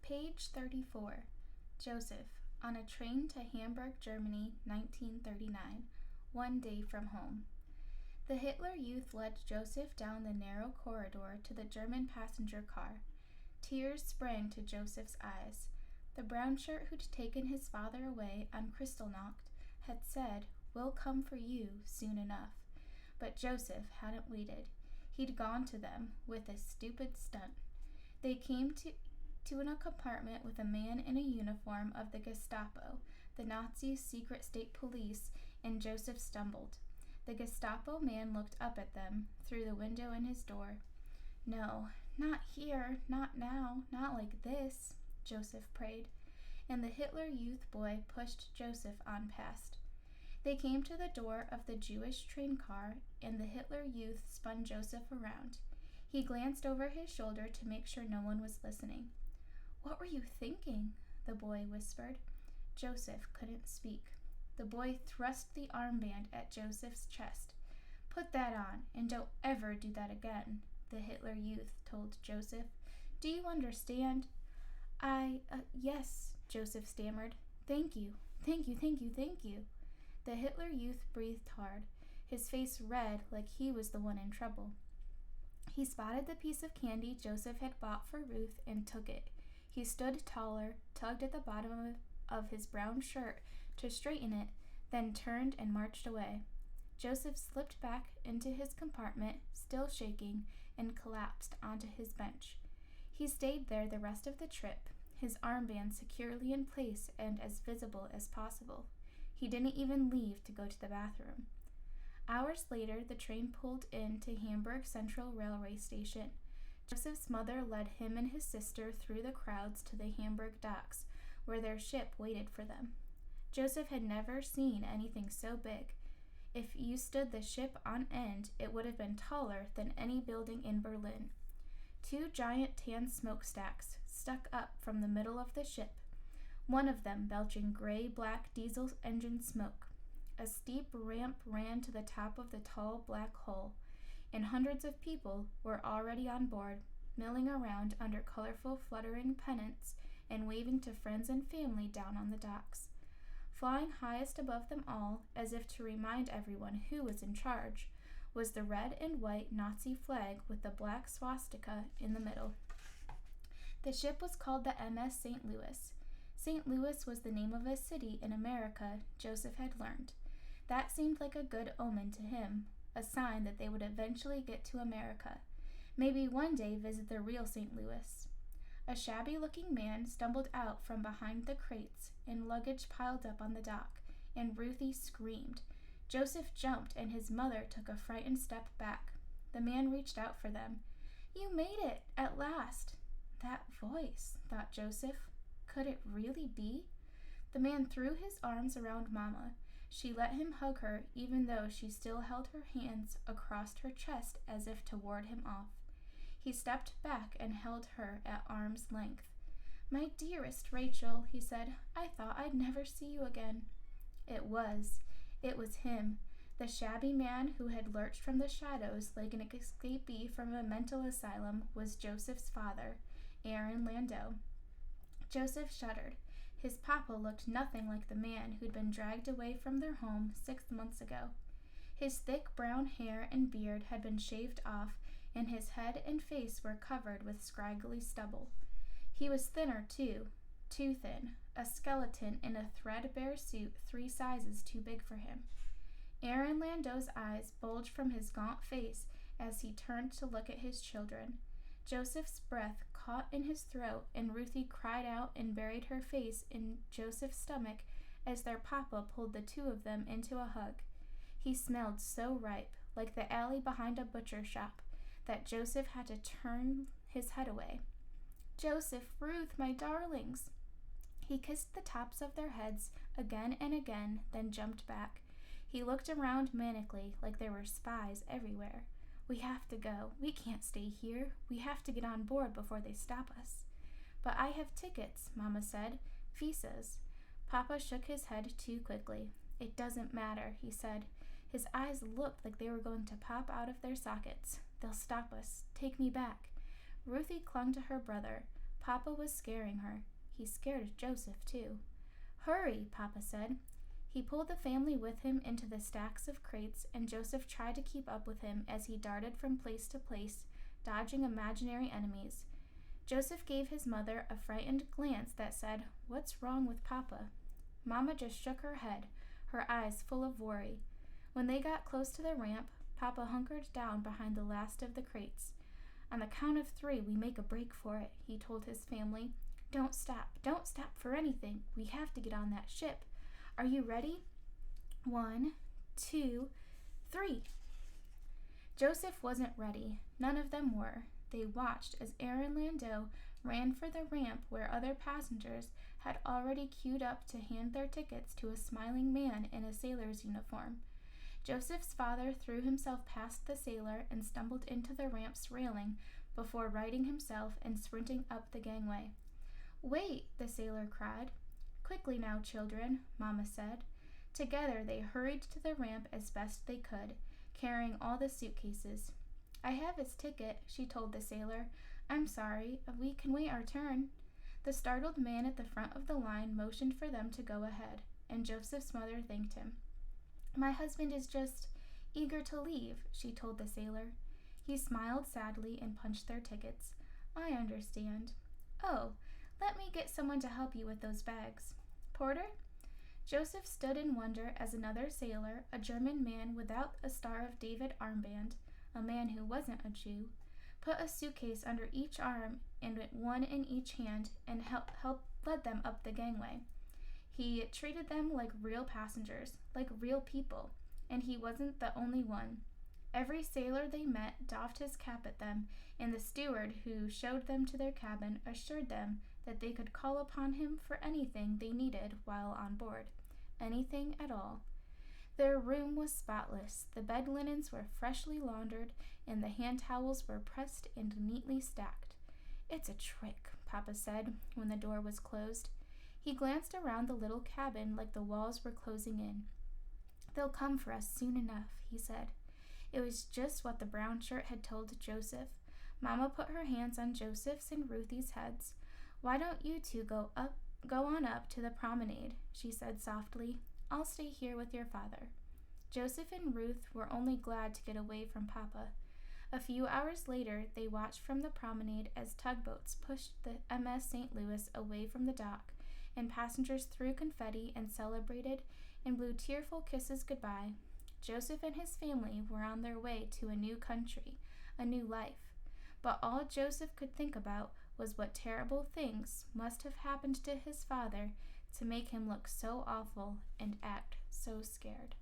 Page 34. Josef, on a train to Hamburg, Germany, 1939, one day from home. The Hitler Youth led Josef down the narrow corridor to the German passenger car. Tears sprang to Josef's eyes. The brown shirt who'd taken his father away on Kristallnacht had said, "We'll come for you soon enough." But Josef hadn't waited. He'd gone to them with a stupid stunt. They came to in a compartment with a man in a uniform of the Gestapo, the Nazi secret state police, and Josef stumbled. The Gestapo man looked up at them through the window in his door. "No, not here, not now, not like this," Josef prayed, and the Hitler Youth boy pushed Josef on past. They came to the door of the Jewish train car, and the Hitler Youth spun Josef around. He glanced over his shoulder to make sure no one was listening. "What were you thinking?" the boy whispered. Josef couldn't speak. The boy thrust the armband at Josef's chest. "Put that on, and don't ever do that again," the Hitler Youth told Josef. "Do you understand?" Yes," Josef stammered. Thank you. The Hitler Youth breathed hard, his face red like he was the one in trouble. He spotted the piece of candy Josef had bought for Ruth and took it. He stood taller, tugged at the bottom of his brown shirt to straighten it, then turned and marched away. Josef slipped back into his compartment, still shaking, and collapsed onto his bench. He stayed there the rest of the trip, his armband securely in place and as visible as possible. He didn't even leave to go to the bathroom. Hours later, the train pulled into Hamburg Central Railway Station. Josef's mother led him and his sister through the crowds to the Hamburg docks, where their ship waited for them. Josef had never seen anything so big. If you stood the ship on end, it would have been taller than any building in Berlin. 2 giant tan smokestacks stuck up from the middle of the ship, one of them belching gray-black diesel engine smoke. A steep ramp ran to the top of the tall black hull, and hundreds of people were already on board, milling around under colorful fluttering pennants and waving to friends and family down on the docks. Flying highest above them all, as if to remind everyone who was in charge, was the red and white Nazi flag with the black swastika in the middle. The ship was called the MS St. Louis. St. Louis was the name of a city in America, Josef had learned. That seemed like a good omen to him, a sign that they would eventually get to America, maybe one day visit the real St. Louis. A shabby-looking man stumbled out from behind the crates and luggage piled up on the dock, and Ruthie screamed. Josef jumped, and his mother took a frightened step back. The man reached out for them. "You made it, at last." That voice, thought Josef. Could it really be? The man threw his arms around Mama. She let him hug her, even though she still held her hands across her chest as if to ward him off. He stepped back and held her at arm's length. "My dearest Rachel," he said, "I thought I'd never see you again." It was him, the shabby man who had lurched from the shadows like an escapee from a mental asylum was Josef's father, Aaron Landau. Josef shuddered. His papa looked nothing like the man who'd been dragged away from their home 6 months ago. His thick brown hair and beard had been shaved off, and his head and face were covered with scraggly stubble. He was thinner, too thin, a skeleton in a threadbare suit 3 sizes too big for him. Aaron Landau's eyes bulged from his gaunt face as he turned to look at his children. Josef's breath caught in his throat, and Ruthie cried out and buried her face in Josef's stomach as their papa pulled the 2 of them into a hug. He smelled so ripe, like the alley behind a butcher shop, that Josef had to turn his head away. "Josef, Ruth, my darlings." He kissed the tops of their heads again and again, then jumped back. He looked around manically like there were spies everywhere. "We have to go. We can't stay here. We have to get on board before they stop us." "But I have tickets," Mama said. "Visas." Papa shook his head too quickly. "It doesn't matter," he said. His eyes looked like they were going to pop out of their sockets. "They'll stop us. Take me back." Ruthie clung to her brother. Papa was scaring her. He scared Joseph, too. "Hurry," Papa said. He pulled the family with him into the stacks of crates, and Joseph tried to keep up with him as he darted from place to place, dodging imaginary enemies. Joseph gave his mother a frightened glance that said, "What's wrong with Papa?" Mama just shook her head, her eyes full of worry. When they got close to the ramp, Papa hunkered down behind the last of the crates. "On the count of 3, we make a break for it," he told his family. Don't stop for anything. We have to get on that ship. Are you ready? 1, 2, 3. Joseph wasn't ready. None of them were. They watched as Aaron Landau ran for the ramp where other passengers had already queued up to hand their tickets to a smiling man in a sailor's uniform. Joseph's father threw himself past the sailor and stumbled into the ramp's railing before righting himself and sprinting up the gangway. "Wait," the sailor cried. "Quickly now, children," Mama said. Together they hurried to the ramp as best they could, carrying all the suitcases. "I have his ticket," she told the sailor. "I'm sorry, we can wait our turn." The startled man at the front of the line motioned for them to go ahead, and Joseph's mother thanked him. "My husband is just eager to leave," she told the sailor. He smiled sadly and punched their tickets. "I understand. Oh, let me get someone to help you with those bags. Porter?" Joseph stood in wonder as another sailor, a German man without a Star of David armband, a man who wasn't a Jew, put a suitcase under each arm and one in each hand and led them up the gangway. He treated them like real passengers, like real people, and he wasn't the only one. Every sailor they met doffed his cap at them, and the steward who showed them to their cabin assured them that they could call upon him for anything they needed while on board. Anything at all. Their room was spotless. The bed linens were freshly laundered, and the hand towels were pressed and neatly stacked. "It's a trick," Papa said when the door was closed. He glanced around the little cabin like the walls were closing in. "They'll come for us soon enough," he said. It was just what the brown shirt had told Joseph. Mama put her hands on Joseph's and Ruthie's heads. "Why don't you two go on up to the promenade?" she said softly. "I'll stay here with your father." Joseph and Ruth were only glad to get away from Papa. A few hours later, they watched from the promenade as tugboats pushed the MS St. Louis away from the dock, and passengers threw confetti and celebrated and blew tearful kisses goodbye. Joseph and his family were on their way to a new country, a new life. But all Joseph could think about was what terrible things must have happened to his father to make him look so awful and act so scared.